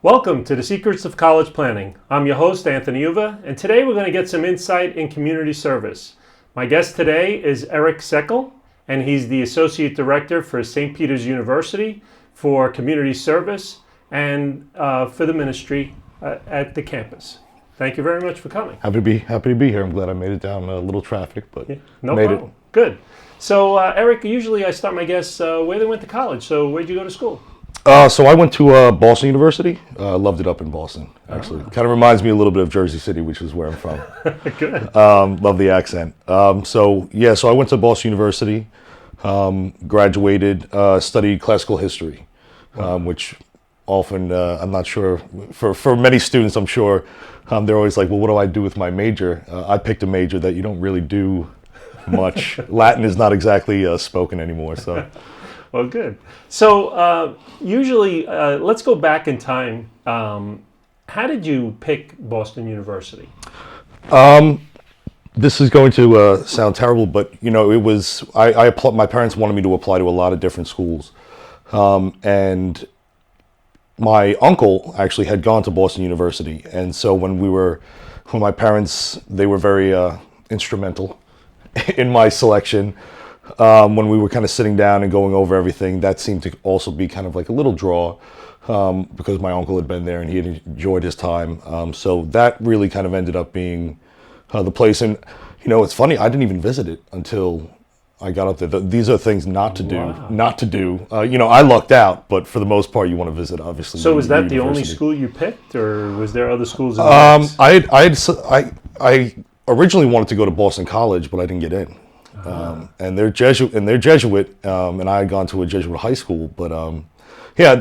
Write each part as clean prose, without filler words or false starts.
Welcome to the Secrets of College Planning. I'm your host, Anthony Uva, and today we're going to get some insight in community service. My guest today is Erick Sekel, and he's the Associate Director for St. Peter's University for Community Service and for the ministry at the campus. Thank you very much for coming. Happy to be here. I'm glad I made it down a little traffic, but yeah, no problem. Good. So, Erick, usually I start my guests where they went to college. So, where'd you go to school? So I went to Boston University. Loved it up in Boston, actually. Kind of reminds me a little bit of Jersey City, which is where I'm from. Good. Love the accent. So I went to Boston University, graduated, studied classical history, which often, I'm not sure, for many students, I'm sure, they're always like, well, what do I do with my major? I picked a major that you don't really do much. Latin is not exactly spoken anymore, so... Well, good. So usually, let's go back in time. How did you pick Boston University? This is going to sound terrible, but it was my parents wanted me to apply to a lot of different schools, and my uncle actually had gone to Boston University, and so when my parents, they were very instrumental in my selection. When we were kind of sitting down and going over everything, that seemed to also be kind of like a little draw, because my uncle had been there and he had enjoyed his time. So that really kind of ended up being the place. And, it's funny, I didn't even visit it until I got up there. These are things not to do. I lucked out, but for the most part, you want to visit, obviously. So was that the only school you picked, or was there other schools in the mix? I originally wanted to go to Boston College, but I didn't get in. And they're Jesuit, and I had gone to a Jesuit high school, but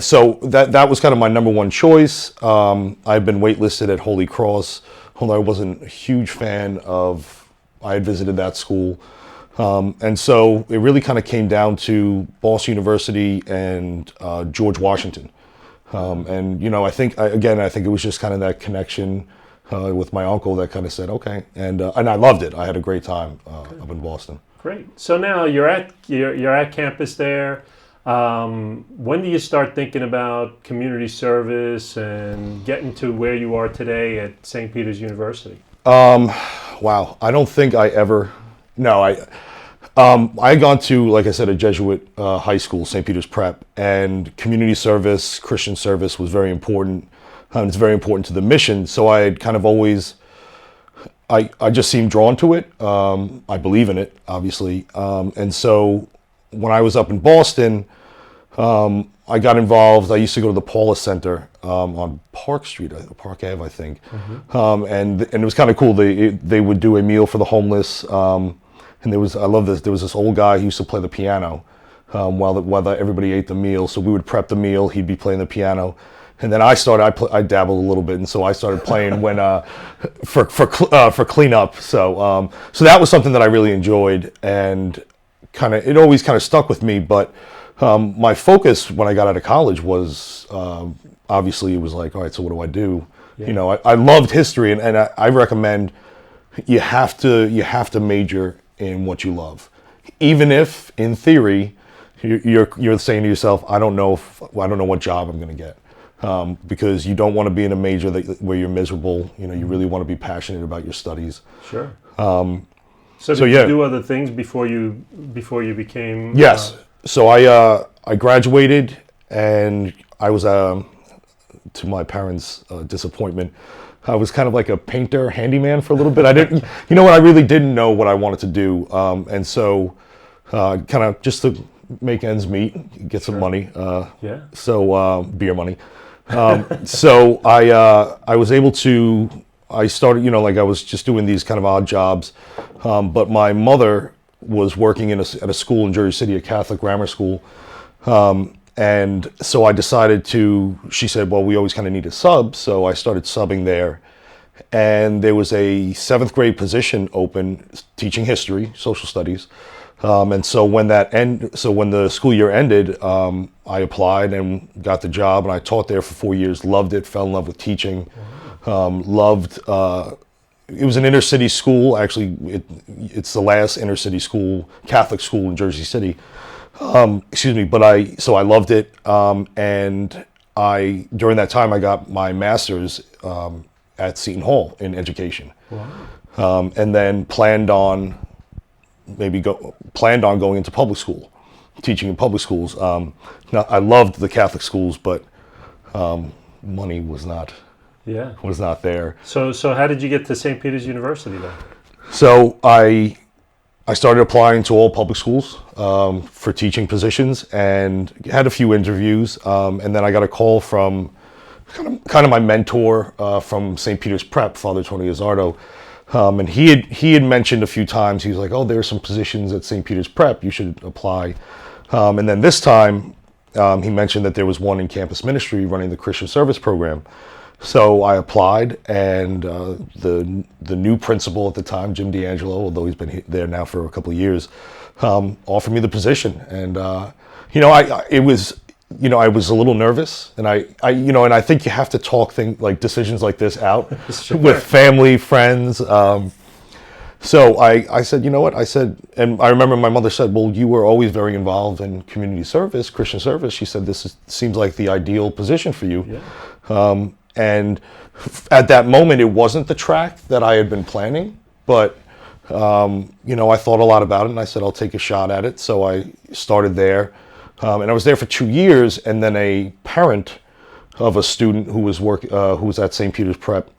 so that was kind of my number one choice. I've been waitlisted at Holy Cross, although I wasn't a huge fan of. I had visited that school, and so it really kind of came down to Boston University and George Washington, and I think it was just kind of that connection with my uncle that kind of said okay, and I loved it. I had a great time up in Boston. Great. So now you're at campus there. When do you start thinking about community service and getting to where you are today at St. Peter's University? Wow. I don't think I ever. No, I had gone to, like I said, a Jesuit high school, St. Peter's Prep, and community service, Christian service was very important. It's very important to the mission. So I had kind of always. I just seemed drawn to it. I believe in it, obviously. And so when I was up in Boston, I got involved. I used to go to the Paulus Center on Park Street, Park Ave, I think. Mm-hmm. And it was kind of cool. They would do a meal for the homeless. And there was this old guy who used to play the piano while everybody ate the meal. So we would prep the meal. He'd be playing the piano. And then I dabbled a little bit, and so I started playing when for cleanup. So that was something that I really enjoyed, and it always kind of stuck with me. But my focus when I got out of college was obviously it was like, all right, so what do I do? Yeah. I loved history, and I recommend you have to major in what you love, even if in theory you're saying to yourself, I don't know what job I'm going to get. Because you don't want to be in a major where you're miserable. You really want to be passionate about your studies. Sure. So did you do other things before you became? Yes. So I graduated, and I was to my parents' disappointment, I was kind of like a painter, handyman for a little bit. I didn't, I really didn't know what I wanted to do, and so kind of just to make ends meet, get some money. So beer money. So I was able to. I started, I was just doing these kind of odd jobs, but my mother was working at a school in Jersey City, a Catholic grammar school, and so I decided to. She said, "Well, we always kind of need a sub," so I started subbing there, and there was a 7th grade position open, teaching history, social studies. And so when the school year ended, I applied and got the job, and I taught there for 4 years. Loved it. Fell in love with teaching. Loved. It was an inner city school. Actually, it's the last inner city school, Catholic school in Jersey City. But I loved it, and during that time, I got my master's at Seton Hall in education. Wow. And then planned on going into public school, teaching in public schools. Now, I loved the Catholic schools, but money was not there. So how did you get to St. Peter's University then? So I started applying to all public schools for teaching positions, and had a few interviews, and then I got a call from kind of my mentor from St. Peter's Prep, Father Tony Izzardo, and he had mentioned a few times. He was like, "Oh, there are some positions at St. Peter's Prep. You should apply." And then this time, he mentioned that there was one in campus ministry running the Christian service program. So I applied, and the new principal at the time, Jim D'Angelo, although he's been there now for a couple of years, offered me the position. And I was a little nervous, and I think you have to talk decisions like this out Sure. with family, friends. So I said, you know what? I said, and I remember my mother said, "Well, you were always very involved in community service, Christian service." She said, "Seems like the ideal position for you." Yeah. And at that moment, it wasn't the track that I had been planning, but I thought a lot about it, and I said, "I'll take a shot at it." So I started there, and I was there for 2 years. And then a parent of a student who was at St. Peter's Prep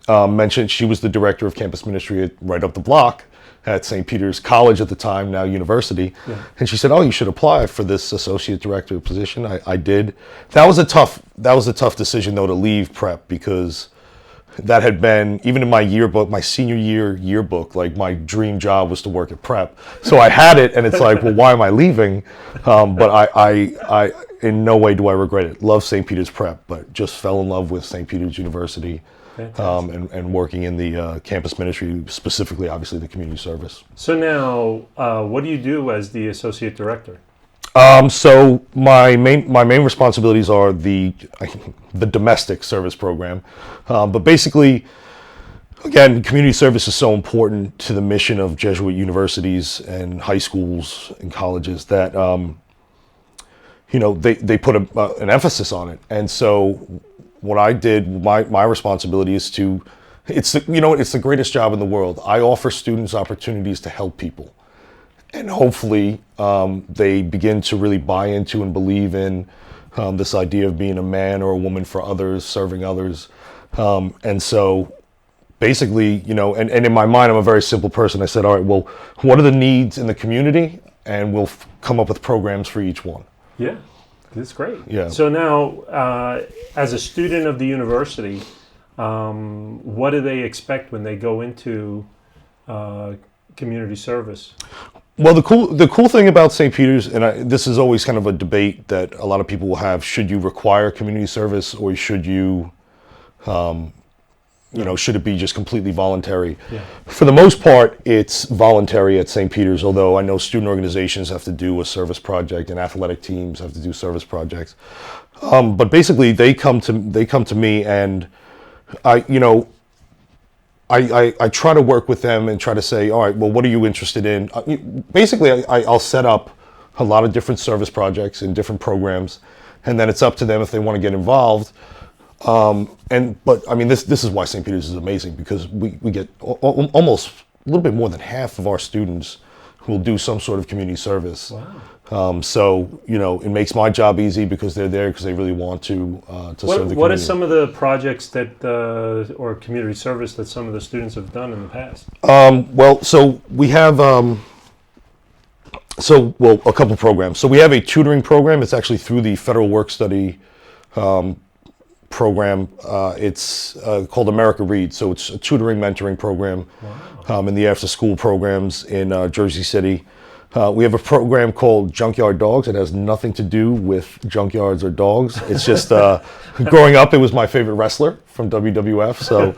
mentioned she was the director of campus ministry right up the block at St. Peter's College at the time, now university. Yeah. And she said, "Oh, you should apply for this associate director position." I did. That was a tough decision though, to leave prep, because that had been, even in my yearbook, my senior year yearbook, like my dream job was to work at prep. So I had it, and it's like, well, why am I leaving? But I in no way do I regret it. Love St. Peter's Prep, but just fell in love with St. Peter's University. And working in the campus ministry, specifically, obviously, the community service. So now, what do you do as the associate director? So my main responsibilities are the domestic service program, but basically, again, community service is so important to the mission of Jesuit universities and high schools and colleges that they put an emphasis on it. And so what I did, my responsibility is it's the greatest job in the world. I offer students opportunities to help people, and hopefully they begin to really buy into and believe in this idea of being a man or a woman for others, serving others. And so basically, and in my mind, I'm a very simple person. I said, all right, well, what are the needs in the community? And we'll come up with programs for each one. Yeah. That's great. Yeah. So now, as a student of the university, what do they expect when they go into community service? Well, the cool thing about St. Peter's, and this is always kind of a debate that a lot of people will have: should you require community service, or should you, should it be just completely voluntary? Yeah. For the most part, it's voluntary at St. Peter's, although I know student organizations have to do a service project and athletic teams have to do service projects. But basically, they come to me, and I try to work with them and try to say, all right, well, what are you interested in? Basically, I'll set up a lot of different service projects and different programs, and then it's up to them if they want to get involved. But I mean, this is why St. Peter's is amazing, because we get almost a little bit more than half of our students who will do some sort of community service. Wow. So it makes my job easy, because they're there because they really want to serve the community. What are some of the projects that or community service that some of the students have done in the past? Well, so we have a couple programs. So we have a tutoring program. It's actually through the Federal Work Study program. It's called America Reads. So it's a tutoring, mentoring program. Wow. In the after-school programs in Jersey City. We have a program called Junkyard Dogs. It has nothing to do with junkyards or dogs. It's just, growing up, it was my favorite wrestler from WWF. So,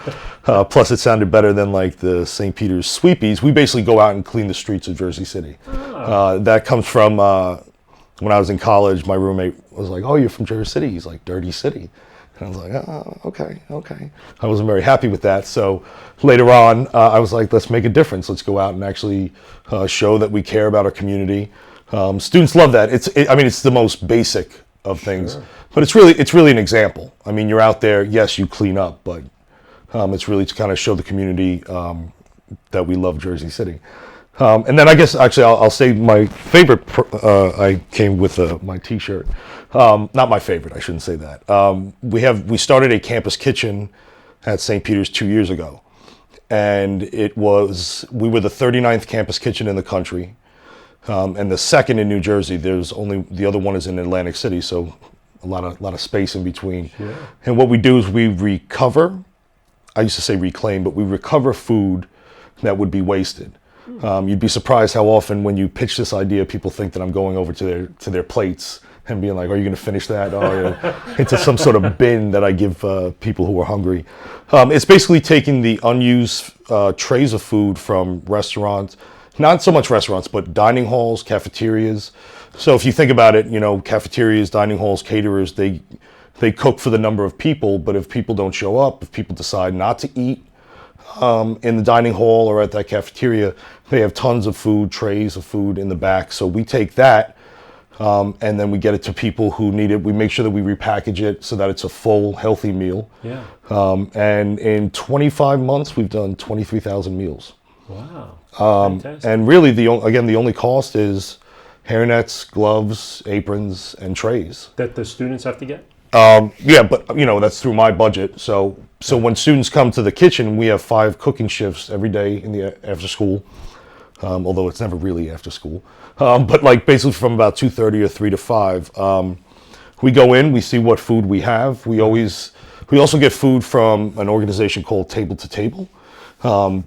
plus it sounded better than like the St. Peter's Sweepies. We basically go out and clean the streets of Jersey City. Oh. That comes from when I was in college. My roommate was like, "Oh, you're from Jersey City?" He's like, "Dirty City." And I was like, "Oh, okay." I wasn't very happy with that. So later on, I was like, let's make a difference. Let's go out and actually show that we care about our community. Students love that. It's the most basic of things. Sure. But it's really an example. I mean, you're out there, yes, you clean up, but it's really to kind of show the community that we love Jersey City. And then I guess actually I'll say my favorite. I came with my T-shirt. Not my favorite. I shouldn't say that. We started a campus kitchen at St. Peter's 2 years ago, and we were the 39th campus kitchen in the country, and the second in New Jersey. The other one is in Atlantic City, so a lot of space in between. Sure. And what we do is we recover. I used to say reclaim, but we recover food that would be wasted. You'd be surprised how often when you pitch this idea, people think that I'm going over to their plates and being like, "Are you going to finish that?" Or into some sort of bin that I give people who are hungry. It's basically taking the unused trays of food from restaurants, not so much restaurants, but dining halls, cafeterias. So if you think about it, cafeterias, dining halls, caterers, they cook for the number of people, but if people don't show up, if people decide not to eat in the dining hall or at that cafeteria, they have tons of food, trays of food in the back. So we take that and then we get it to people who need it. We make sure that we repackage it so that it's a full, healthy meal. Yeah. And in 25 months, we've done 23,000 meals. Wow. Fantastic. And really, the only cost is hairnets, gloves, aprons, and trays. That the students have to get? Yeah, but that's through my budget. So when students come to the kitchen, we have 5 cooking shifts every day in the after school. Although it's never really after school. But like basically from about 2:30 or 3 to 5, we go in, we see what food we have. We also get food from an organization called Table to Table.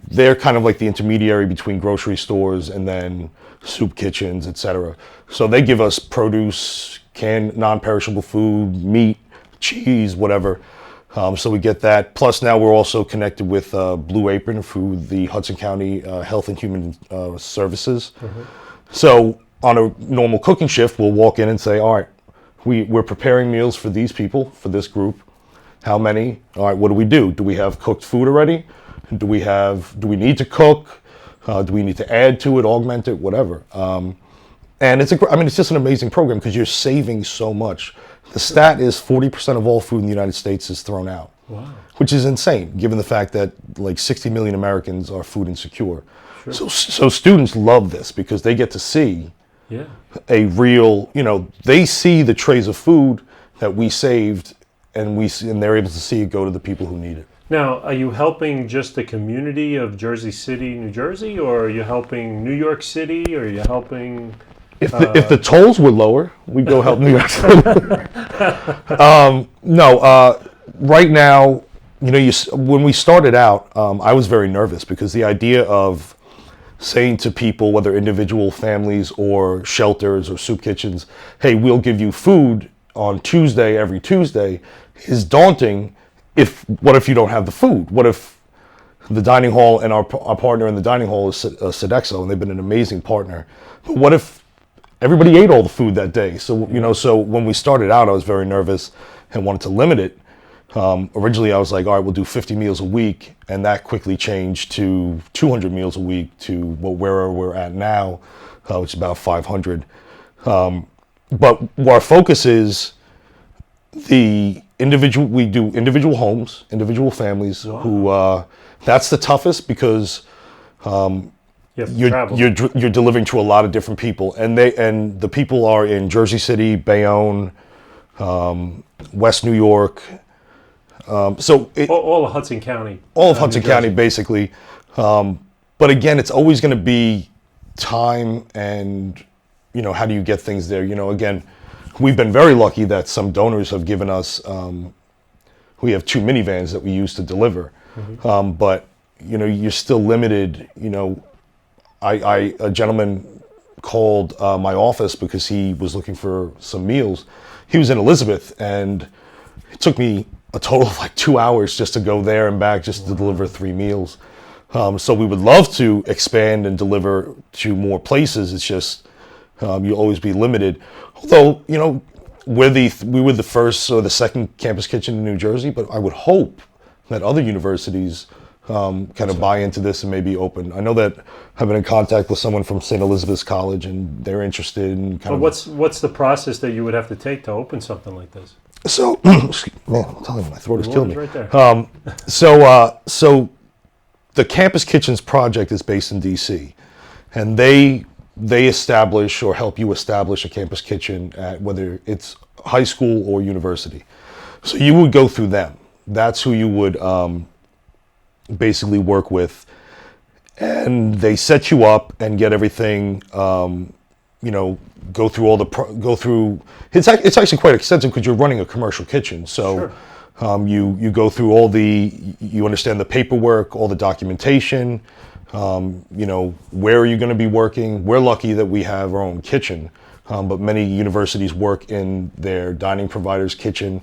They're kind of like the intermediary between grocery stores and then soup kitchens, etc. So they give us produce, canned non-perishable food, meat, cheese, whatever. So we get that. Plus now we're also connected with Blue Apron through the Hudson County Health and Human Services. Mm-hmm. So on a normal cooking shift, we'll walk in and say, all right, we're preparing meals for these people, for this group. How many? All right, what do we do? Do we have cooked food already? Do we need to cook? Do we need to add to it, augment it, whatever? And it's just an amazing program because you're saving so much. The stat is 40% of all food in the United States is thrown out. Wow. Which is insane, given the fact that like 60 million Americans are food insecure. Sure. So students love this because they get to see a real, they see the trays of food that we saved and they're able to see it go to the people who need it. Now, are you helping just the community of Jersey City, New Jersey, or are you helping New York City, or are you helping... If the tolls were lower, we'd go help New York City. Right now, when we started out, I was very nervous because the idea of saying to people, whether individual families or shelters or soup kitchens, hey, we'll give you food on Tuesday, every Tuesday, is daunting. What if you don't have the food? What if the dining hall and our partner in the dining hall is Sodexo, and they've been an amazing partner. But what if everybody ate all the food that day? So, so when we started out, I was very nervous and wanted to limit it. Originally, I was like, all right, we'll do 50 meals a week. And that quickly changed to 200 meals a week to where we're at now, which is about 500. But our focus is we do individual homes, individual families. Wow. Who, that's the toughest because you're delivering to a lot of different people, and the people are in Jersey City, Bayonne, West New York. So all of Hudson County. All of Hudson County, basically. But again, it's always going to be time and, how do you get things there? Again, we've been very lucky that some donors have given us, we have 2 minivans that we use to deliver. Mm-hmm. But, you're still limited. A gentleman called my office because he was looking for some meals. He was in Elizabeth, and it took me a total of like 2 hours just to go there and back just to deliver 3 meals. So we would love to expand and deliver to more places. It's just you'll always be limited. Although, we were the first or the second campus kitchen in New Jersey, but I would hope that other universities kind of buy into this and maybe open. I know that I've been in contact with someone from St. Elizabeth's College, and they're interested in kind of. What's the process that you would have to take to open something like this? So, man, I'm telling you, my throat is killing me. Right there. So the Campus Kitchens project is based in DC, and they establish or help you establish a campus kitchen at whether it's high school or university. So you would go through them. That's who you would basically work with, and they set you up and get everything. Go through. It's actually quite extensive because you're running a commercial kitchen. So sure. You go through you understand the paperwork, all the documentation. Where are you going to be working? We're lucky that we have our own kitchen, but many universities work in their dining provider's kitchen.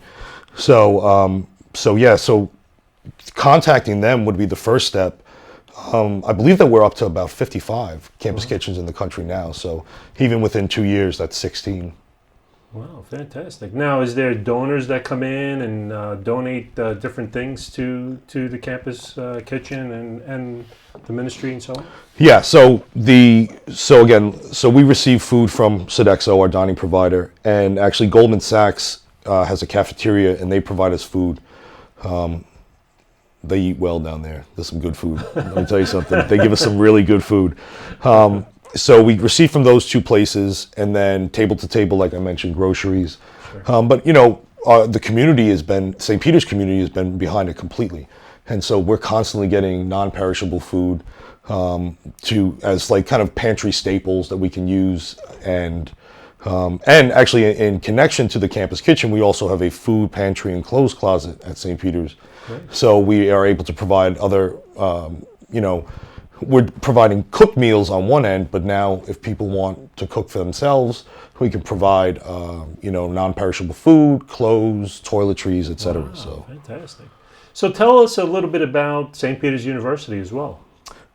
So contacting them would be the first step. I believe that we're up to about 55 campus kitchens in the country now. So even within 2 years, that's 16. Wow, fantastic. Now, is there donors that come in and donate different things to the campus kitchen and the ministry and so on? Yeah. So we receive food from Sodexo, our dining provider, and actually Goldman Sachs has a cafeteria, and they provide us food. They eat well down there. There's some good food. Let me tell you something. They give us some really good food. So we receive from those two places, and then table to table, like I mentioned, groceries. Sure. But the community St. Peter's community has been behind it completely, and so we're constantly getting non-perishable food as like kind of pantry staples that we can use, and actually in connection to the campus kitchen, we also have a food pantry and clothes closet at St. Peter's. Right. So we are able to provide other, we're providing cooked meals on one end, but now if people want to cook for themselves, we can provide, non-perishable food, clothes, toiletries, etc. Wow, so fantastic. So tell us a little bit about St. Peter's University as well.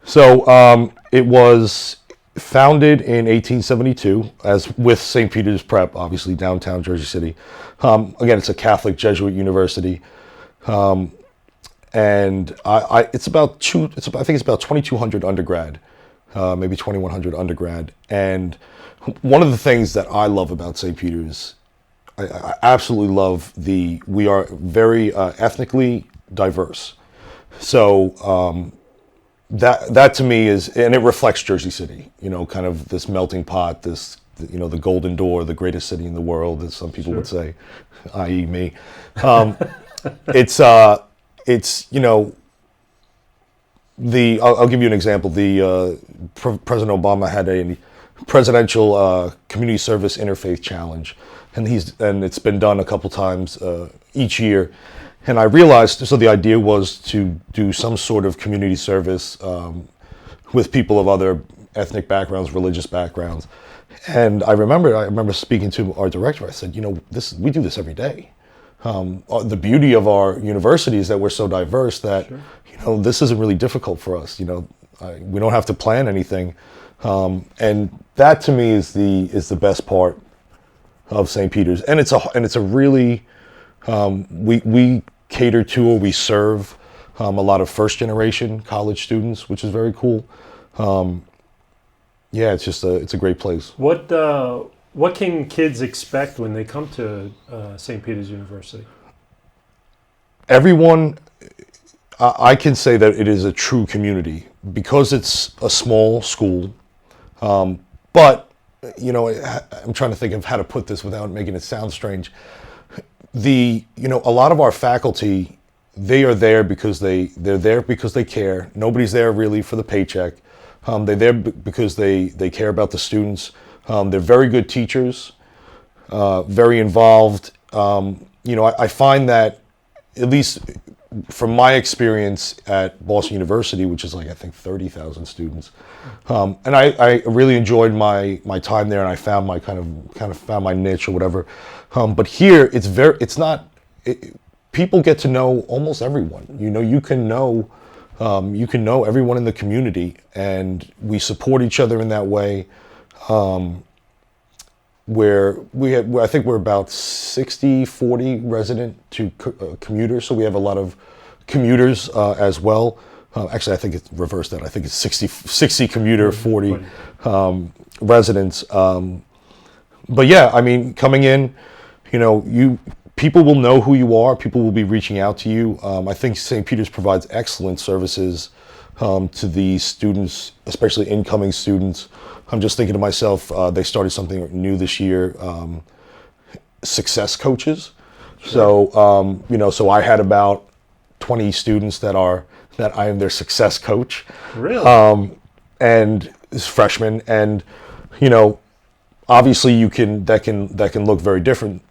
So it was founded in 1872 as with St. Peter's Prep, obviously downtown Jersey City. Again, it's a Catholic Jesuit university. And I think it's about 2,200 undergrad, maybe 2,100 undergrad. And one of the things that I love about St. Peter's, I absolutely love we are very ethnically diverse. So that to me and it reflects Jersey City, kind of this melting pot, the golden door, the greatest city in the world, as some people would say, i.e. me. I'll give you an example. President Obama had a presidential community service interfaith challenge, and it's been done a couple times each year. And I realized, so the idea was to do some sort of community service with people of other ethnic backgrounds, religious backgrounds. And I remember speaking to our director. I said, we do this every day. The beauty of our university is that we're so diverse that, sure. This isn't really difficult for us. We don't have to plan anything. And that to me is the best part of St. Peter's. And it's a really, we cater to or we serve a lot of first generation college students, which is very cool. It's a great place. What can kids expect when they come to St. Peter's University? Everyone, I can say that it is a true community because it's a small school. But, I'm trying to think of how to put this without making it sound strange. A lot of our faculty, they are there because they're there because they care. Nobody's there really for the paycheck. They're there because they care about the students. They're very good teachers, very involved. I find that, at least from my experience at Boston University, which is I think 30,000 students, and I really enjoyed my time there, and I found my kind of found my niche or whatever. But here, people get to know almost everyone. You can know everyone in the community, and we support each other in that way. Where I think we're about 60-40 resident to commuters, so we have a lot of commuters as well. Actually, I think it's reversed that. I think it's 60 commuter, 40 residents. But yeah, I mean, coming in, people will know who you are. People will be reaching out to you. I think St. Peter's provides excellent services to the students, especially incoming students. I'm just thinking to myself, they started something new this year, success coaches. Sure. So, so I had about 20 students that I am their success coach. Really? And is freshmen, and obviously that can look very different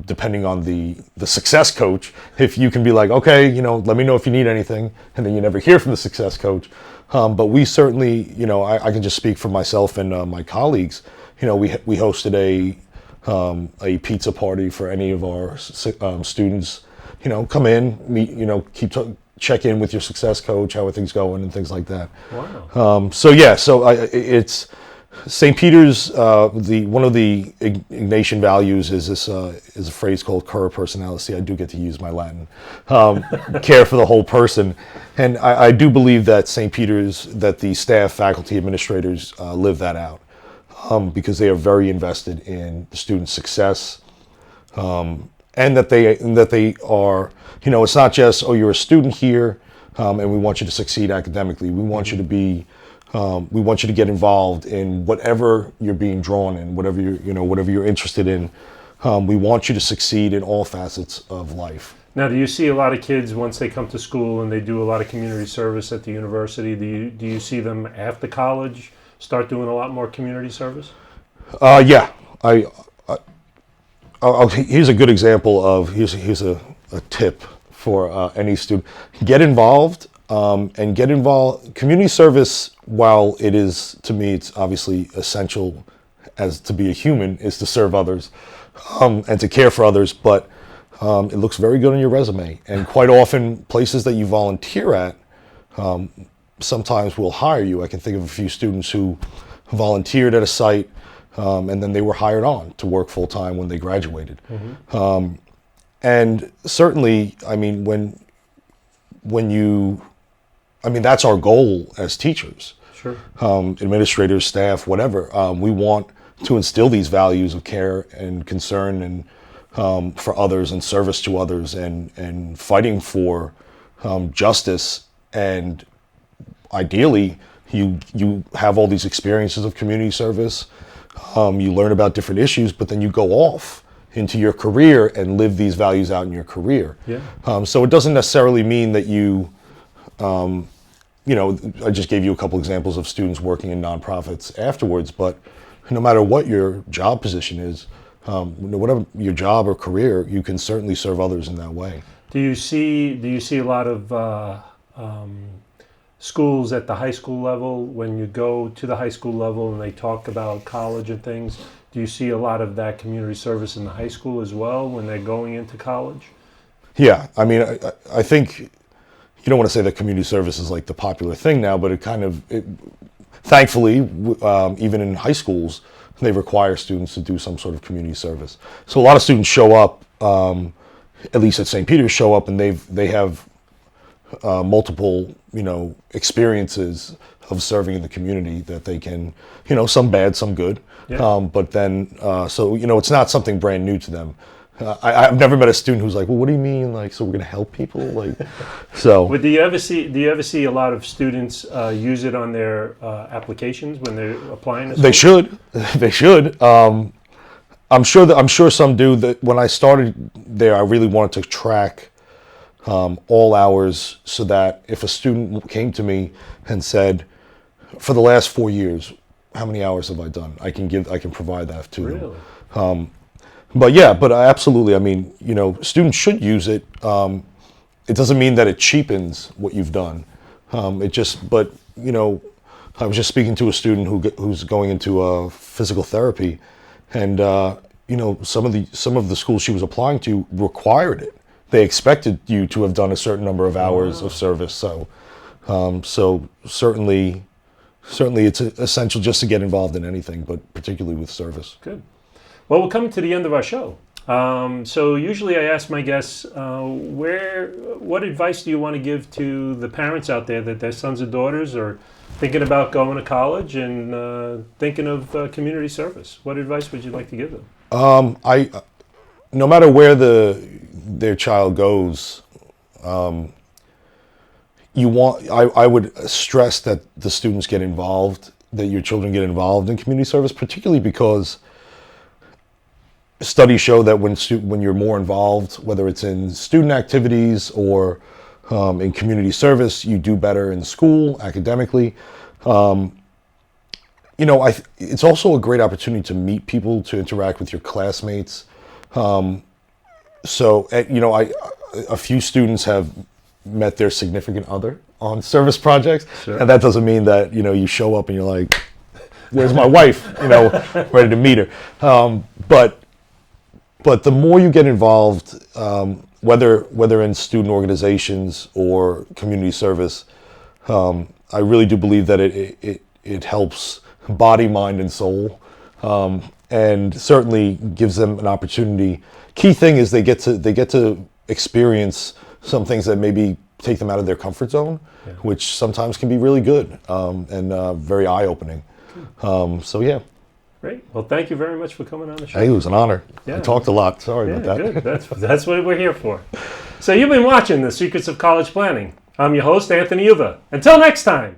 depending on the success coach. If you can be like, okay, let me know if you need anything, and then you never hear from the success coach. But we certainly, I can just speak for myself and my colleagues. We hosted a pizza party for any of our students. Come in, meet, check in with your success coach, how are things going, and things like that. Wow. It's St. Peter's. One of the Ignatian values is a phrase called cura personalis. See, I do get to use my Latin. Care for the whole person, and I do believe that St. Peter's, that the staff, faculty, administrators live that out, because they are very invested in the student's success, and that they are. It's not just, oh, you're a student here, and we want you to succeed academically. We want you to be. We want you to get involved in whatever you're being drawn in, whatever you're interested in. We want you to succeed in all facets of life. Now, do you see a lot of kids once they come to school and they do a lot of community service at the university? Do you see them after college start doing a lot more community service? Yeah, here's a good example of here's a tip for any student: get involved. And get involved. Community service, while it is, to me, it's obviously essential as to be a human, is to serve others and to care for others, but it looks very good on your resume. And quite often, places that you volunteer at sometimes will hire you. I can think of a few students who volunteered at a site and then they were hired on to work full-time when they graduated. Mm-hmm. And certainly, I mean, that's our goal as teachers. Sure. Administrators, staff, whatever. We want to instill these values of care and concern and for others and service to others and fighting for justice. And ideally, you have all these experiences of community service. You learn about different issues, but then you go off into your career and live these values out in your career. Yeah. So it doesn't necessarily mean that you, I just gave you a couple examples of students working in nonprofits afterwards, but no matter what your job position is, whatever your job or career, you can certainly serve others in that way. Do you see a lot of schools at the high school level, when you go to the high school level and they talk about college and things, do you see a lot of that community service in the high school as well when they're going into college? Yeah, I mean, I think you don't want to say that community service is like the popular thing now, but thankfully, even in high schools, they require students to do some sort of community service. So a lot of students show up, at least at St. Peter's, show up and they have multiple, experiences of serving in the community that they can, some bad, some good. Yeah. But then, it's not something brand new to them. I've never met a student who's like, well, what do you mean? Like, so we're going to help people? Like, so. But do you ever see a lot of students use it on their applications when they're applying? They should. They should. I'm sure some do. That when I started there, I really wanted to track all hours so that if a student came to me and said, for the last 4 years, how many hours have I done? I can provide that to really? them. But absolutely. I mean, students should use it. It doesn't mean that it cheapens what you've done. I was just speaking to a student who's going into physical therapy, and some of the schools she was applying to required it. They expected you to have done a certain number of hours of service. So certainly it's essential just to get involved in anything, but particularly with service. Good. Well, we're coming to the end of our show. So usually I ask my guests, what advice do you want to give to the parents out there that their sons and daughters are thinking about going to college and thinking of community service? What advice would you like to give them? No matter where their child goes, I would stress that the students get involved, that your children get involved in community service, particularly because studies show that when you're more involved, whether it's in student activities or in community service, you do better in school academically. It's also a great opportunity to meet people, to interact with your classmates. A few students have met their significant other on service projects, Sure. and that doesn't mean that you show up and you're like, "Where's my wife?" Ready to meet her. But the more you get involved, whether in student organizations or community service, I really do believe that it helps body, mind, and soul, and certainly gives them an opportunity. Key thing is they get to experience some things that maybe take them out of their comfort zone, Yeah. which sometimes can be really good and very eye-opening. Yeah. Great. Well, thank you very much for coming on the show. Hey, it was an honor. Yeah. I talked a lot. Sorry Yeah, about that. good. That's what we're here for. So you've been watching The Secrets of College Planning. I'm your host, Anthony Uva. Until next time.